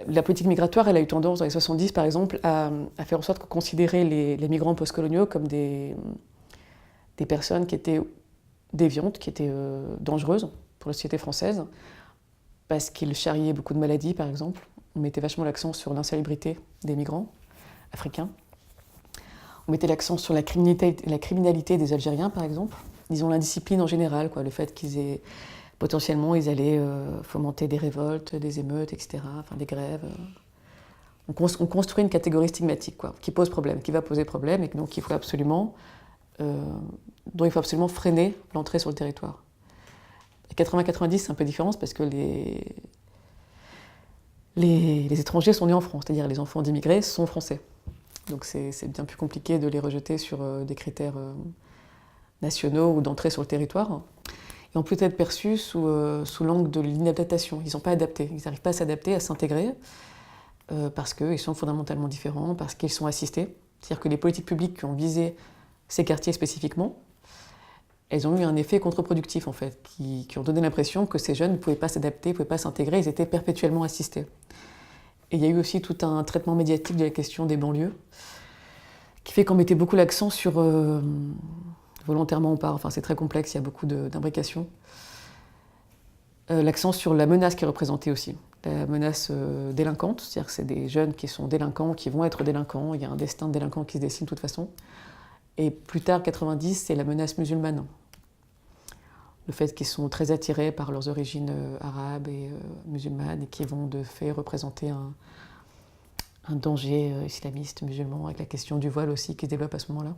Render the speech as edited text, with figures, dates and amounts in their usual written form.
La politique migratoire, elle a eu tendance, dans les 70 par exemple, à faire en sorte qu'on considérait les migrants postcoloniaux comme des personnes qui étaient déviantes, qui étaient dangereuses pour la société française, parce qu'ils charriaient beaucoup de maladies, par exemple. On mettait vachement l'accent sur l'insalubrité des migrants africains. On mettait l'accent sur la criminalité des Algériens, par exemple. Disons l'indiscipline en général, quoi, le fait qu'ils aient potentiellement, ils allaient fomenter des révoltes, des émeutes, etc., enfin des grèves. On construit une catégorie stigmatique, quoi, qui pose problème, qui va poser problème, et donc il faut absolument, dont il faut absolument freiner l'entrée sur le territoire. 80-90, c'est un peu différent, parce que les étrangers sont nés en France, c'est-à-dire les enfants d'immigrés sont français. Donc c'est bien plus compliqué de les rejeter sur des critères nationaux ou d'entrée sur le territoire. Ils ont peut-être perçus sous l'angle de l'inadaptation. Ils ne sont pas adaptés, ils n'arrivent pas à s'adapter, à s'intégrer, parce qu'ils sont fondamentalement différents, parce qu'ils sont assistés. C'est-à-dire que les politiques publiques qui ont visé ces quartiers spécifiquement, elles ont eu un effet contre-productif en fait, qui ont donné l'impression que ces jeunes ne pouvaient pas s'adapter, ne pouvaient pas s'intégrer, ils étaient perpétuellement assistés. Et il y a eu aussi tout un traitement médiatique de la question des banlieues, qui fait qu'on mettait beaucoup l'accent sur, volontairement ou pas, enfin c'est très complexe, il y a beaucoup d'imbrications, l'accent sur la menace qui est représentée aussi, la menace délinquante, c'est-à-dire que c'est des jeunes qui sont délinquants, qui vont être délinquants, il y a un destin de délinquant qui se dessine de toute façon. Et plus tard, 90, c'est la menace musulmane. Le fait qu'ils sont très attirés par leurs origines arabes et musulmanes et qui vont de fait représenter un danger islamiste, musulman, avec la question du voile aussi qui se développe à ce moment-là.